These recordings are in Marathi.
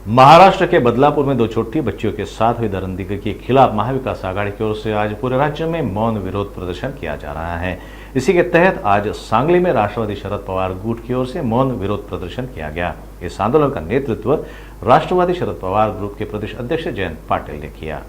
महाराष्ट्र के बदलापुर में 2 छोटी बच्चियों के साथ हुई दरिंदगी के खिलाफ महाविकास आघाड़ी की ओर से आज पूरे राज्य में मौन विरोध प्रदर्शन किया जा रहा है। इसी के तहत आज सांगली में राष्ट्रवादी शरद पवार गुट की ओर से मौन विरोध प्रदर्शन किया गया। इस आंदोलन का नेतृत्व राष्ट्रवादी शरद पवार ग्रुप के प्रदेश अध्यक्ष जयंत पाटिल ने किया।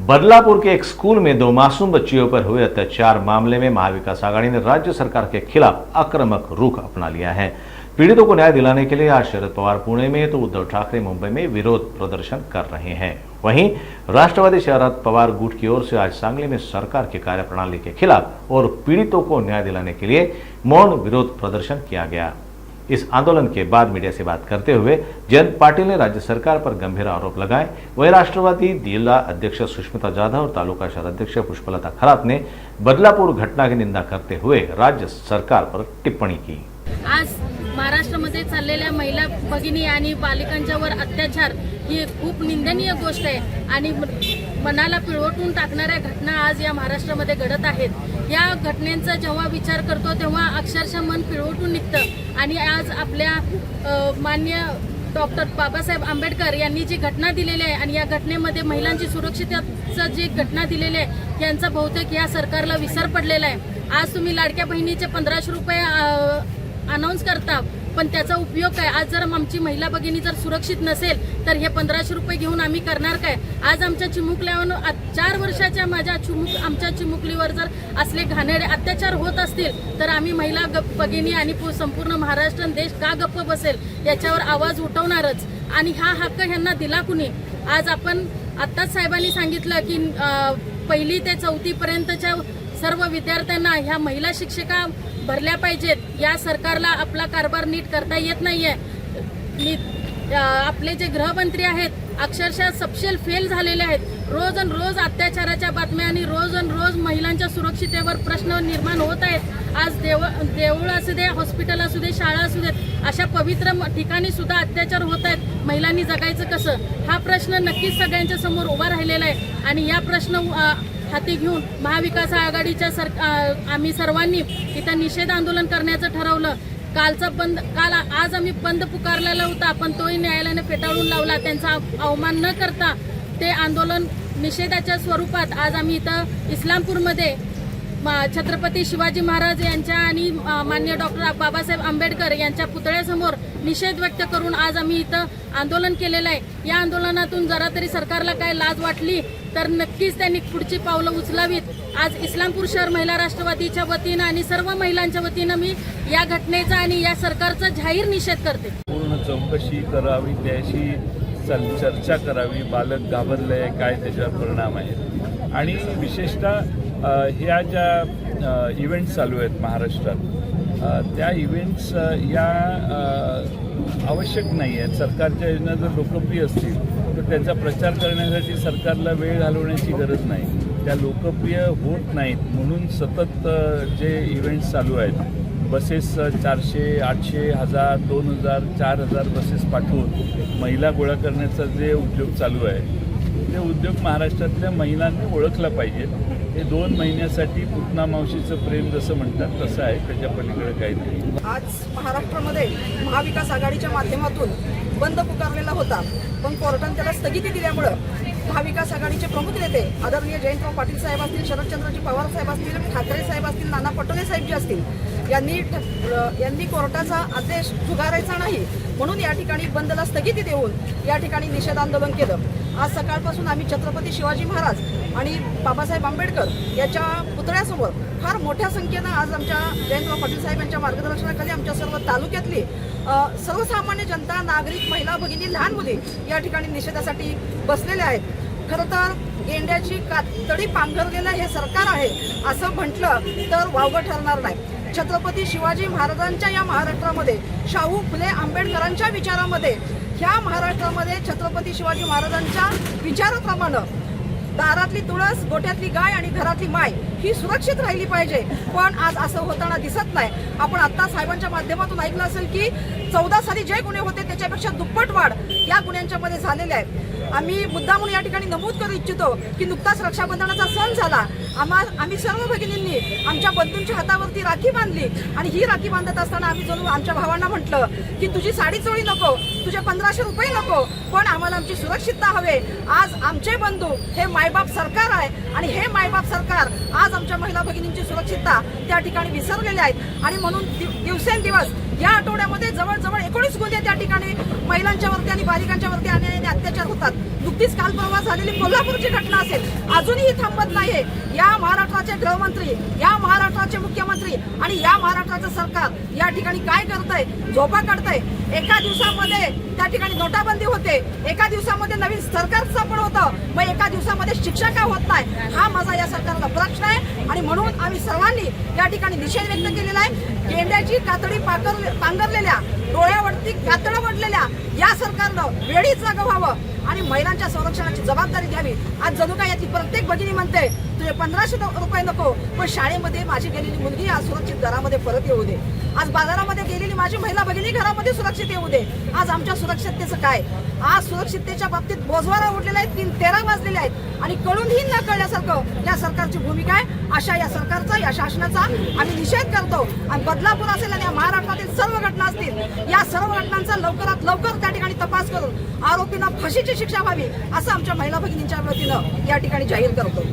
बदलापुर के एक स्कूल में 2 मासूम बच्चियों पर हुए अत्याचार मामले में महाविकास आघाड़ी ने राज्य सरकार के खिलाफ आक्रामक रुख अपना लिया है। पीड़ितों को न्याय दिलाने के लिए आज शरद पवार पुणे में तो उद्धव ठाकरे मुंबई में विरोध प्रदर्शन कर रहे हैं। वहीं राष्ट्रवादी शरद पवार गुट की ओर से आज सांगली में सरकार की कार्यप्रणाली के खिलाफ और पीड़ितों को न्याय दिलाने के लिए मौन विरोध प्रदर्शन किया गया। इस आंदोलन के बाद मीडिया से बात करते हुए जयंत पाटिल ने राज्य सरकार पर गंभीर आरोप लगाए। वहीं राष्ट्रवादी जिला अध्यक्ष सुष्मिता जाधव और तालुका शहर अध्यक्ष पुष्पलता खरात ने बदलापूर घटना की निंदा करते हुए राज्य सरकार पर टिप्पणी की। आज महाराष्ट्रामध्ये चाललेल्या महिला भगिनी आणि बालिकांच्यावर अत्याचार ही खूप निंदनीय गोष्ट आहे आणि मनाला पिळवटून टाकणाऱ्या घटना आज या महाराष्ट्रामध्ये घडत आहेत। या घटनेचा जेव्हा विचार करतो तेव्हा अक्षरशः मन पिळवटून निघतं आणि आज आपल्या माननीय डॉक्टर बाबासाहेब आंबेडकर यांनी जी घटना दिलेली आहे आणि या घटनेमध्ये महिलांची सुरक्षिततेची जी घटना दिलेली आहे यांचा बहुतेक या सरकारला विसर पडलेला आहे। आज तुम्ही लाडक्या बहिणीचे 1500 रुपये अनाउन्स करता, पण त्याचा उपयोग काय? आज जर आमची महिला भगिनी जर सुरक्षित नसेल तर हे 1500 रुपये घेऊन आम्ही करणार काय? आज आमच्या चिमुकल्यावर 4 वर्षाच्या आमच्या चिमुकलीवर जर असले घाणेरडे अत्याचार होत असतील तर आम्ही महिला भगिनी आणि संपूर्ण महाराष्ट्र देश का गप्प बसेल? याच्यावर आवाज उठवणारच। आणि हा हक्क ह्यांना दिला कुणी? आज आपण आत्ताच साहेबांनी सांगितलं की 1ली ते 4थी पर्यंतच्या सर्व विद्यार्थ्यांना ह्या महिला शिक्षिका भरल्या पाहिजेत। या सरकारला आपला कारभार नीट करता येत नाहीये। आपले जे गृहमंत्री आहेत अक्षरशः सबशेल फेल झालेले आहेत। रोज अत्याचाराच्या बातम्या आणि रोज महिलांच्या सुरक्षितेवर प्रश्न निर्माण होत आहेत। आज देऊळ असू दे, हॉस्पिटल असू दे, शाळा असू दे, अशा पवित्र ठिकाणी सुद्धा अत्याचार होत आहेत। महिलांनी जगायचं कसं? हा प्रश्न नक्कीच सगळ्यांच्या समोर उभा राहिलेला आहे आणि या प्रश्न हाती घेऊन महाविकास आघाडीच्या आम्ही सर्वांनी इथं निषेध आंदोलन करण्याचं ठरवलं। आज आम्ही बंद पुकारलेला होता, पण तोही न्यायालयाने फेटाळून लावला। त्यांचा अवमान न करता ते आंदोलन निषेधाच्या स्वरूपात आज आम्ही इथं इस्लामपूरमध्ये छत्रपती शिवाजी महाराज यांच्या आणि माननीय डॉक्टर बाबासाहेब आंबेडकर यांच्या पुतळ्यासमोर निषेध व्यक्त करून आज आम्ही इथं आंदोलन केलेलं आहे। या आंदोलनातून जरा तरी सरकारला काय लाज वाटली तर नक्कीच त्यांनी पुढची पावलं उचलावीत। आज इस्लामपूर शहर महिला राष्ट्रवादीच्या वतीनं आणि सर्व महिलांच्या वतीनं मी या घटनेचा आणि या सरकारचा जाहीर निषेध करते। पूर्ण चौकशी करावी, त्याशी चर्चा करावी। बालक घाबरले, काय त्याच्यावर परिणाम आहेत आणि विशेषतः ह्या ज्या इव्हेंट्स चालू आहेत महाराष्ट्रात त्या इव्हेंट्स या आवश्यक नाही आहेत। सरकारच्या योजना जर लोकप्रिय असतील तर त्याचा प्रचार करण्यासाठी सरकारला वेळ घालवण्याची गरज नाही। त्या लोकप्रिय होत नाहीत म्हणून सतत जे इव्हेंट्स चालू आहेत, बसेस 400, 800, 1000, 2000, 4000 बसेस पाठवून महिला गोळा करण्याचा जे उद्योग चालू आहे ते उद्योग महाराष्ट्रातल्या महिलांनी ओळखला पाहिजे। हे 2 महिन्यासाठी पुतना मावशीचं प्रेम जसं म्हणतात तसं आहे, त्याच्या पलीकडे काही नाही। आज महाराष्ट्रामध्ये महाविकास आघाडीच्या माध्यमातून बंद पुकारलेला होता, पण कोर्टाने त्याला स्थगिती दिल्यामुळं महाविकास आघाडीचे प्रमुख नेते आदरणीय जयंतराव पाटील साहेब असतील, शरदचंद्रजी पवार साहेब असतील, ठाकरे साहेब असतील, नाना पटोले साहेब जे असतील यांनी कोर्टाचा आदेश झुगारायचा नाही म्हणून या ठिकाणी बंदला स्थगिती देऊन या ठिकाणी निषेध आंदोलन केलं। आज सकाळपासून आम्ही छत्रपती शिवाजी महाराज आणि बाबासाहेब आंबेडकर याच्या पुतळ्यासमोर फार मोठ्या संख्येनं आज आमच्या जयंतराव पाटील साहेब यांच्या मार्गदर्शनाखाली आमच्या सर्व तालुक्यातली सर्वसामान्य जनता, नागरिक, महिला भगिनी, लहान मुली या ठिकाणी निषेधासाठी बसलेल्या आहेत। खरं तर गेंड्याची कातडी पांघरलेलं हे सरकार आहे असं म्हटलं तर वावगं ठरणार नाही। छत्रपती शिवाजी महाराजांच्या या महाराष्ट्रामध्ये, शाहू फुले आंबेडकरांच्या विचारामध्ये, ह्या महाराष्ट्रामध्ये छत्रपती शिवाजी महाराजांच्या विचाराप्रमाणे दारातली तुळस, गोठ्यातली गाय आणि घरातली माय ही सुरक्षित राहिली पाहिजे, पण आज असं होताना दिसत नाही। आपण आता साहेबांच्या माध्यमातून ऐकलं असेल की 14 साली जे गुन्हे होते त्याच्यापेक्षा दुप्पट वाढ या गुन्ह्यांच्या मध्ये झालेले आहेत। आम्ही मुद्दामून या ठिकाणी नमूद करू इच्छितो की नुकताच रक्षाबंधनाचा सण झाला। आम्ही सर्व भगिनींनी आमच्या बंधूंच्या हातावरती राखी बांधली आणि ही राखी बांधत असताना आम्ही जणू आमच्या भावांना म्हटलं की तुझी साडी चोळी नको, तुझे 1500 रुपये नको, पण आम्हाला आम्हाला आमची सुरक्षितता हवे। आज आमचे बंधू हे मायबाप सरकार आहे आणि हे मायबाप सरकार आज आमच्या महिला भगिनींची सुरक्षितता त्या ठिकाणी विसरलेले आहेत आणि म्हणून दिवसेंदिवस या आठवड्यामध्ये जवळजवळ 19 गुन्हे त्या ठिकाणी महिलांच्यावरती आणि बालिकांच्यावरती अन्याय आणि अत्याचार होतात। नुकतीच काल परवा झालेली कोल्हापूरची घटना असेल अजूनही थांबत नाहीये। या महाराष्ट्राचे गृहमंत्री, या महाराष्ट्राचे मुख्यमंत्री आणि या महाराष्ट्राचं सरकार या ठिकाणी काय करतंय, झोपा काढतंय। एका दिवसामध्ये त्या ठिकाणी नोटाबंदी होते, एका दिवसामध्ये नवीन सरकार स्थापन होतं, मग एका दिवसामध्ये शिक्षा का होत नाही हा माझा या सरकारला प्रश्न आहे। आणि म्हणून आम्ही सर्वांनी या ठिकाणी निषेध व्यक्त केलेला आहे। गेंड्याची कातडी पांघरलेल्या, डोळ्यावरती कातडं ओढलेल्या या सरकारनं वेळीच जागं व्हावं आणि महिलांच्या संरक्षणाची जबाबदारी घ्यावी। आज जणू काय याची प्रत्येक भगिनी म्हणते तुझे 1500 रुपये नको, पण शाळेमध्ये माझी गेलेली मुलगी आज सुरक्षित घरामध्ये परत येऊ दे। आज बाजारामध्ये गेलेली माझी महिला भगिनी घरामध्ये सुरक्षित येऊ दे। आज आमच्या सुरक्षिततेचं काय? आज सुरक्षिततेच्या बाबतीत बोजवारा उडलेला आहे, 3-13 वाजलेले आहेत आणि कळूनही न कळल्यासारखं या सरकारची भूमिका आहे। अशा या सरकारचा, या शासनाचा आम्ही निषेध करतो आणि बदलापूर असेल आणि या महाराष्ट्रातील सर्व घटना असतील, या सर्व घटनांचा लवकरात लवकर त्या ठिकाणी तपास करून आरोपींना फाशीची शिक्षा व्हावी असं आमच्या महिला भगिनींच्या वतीनं या ठिकाणी जाहीर करतो।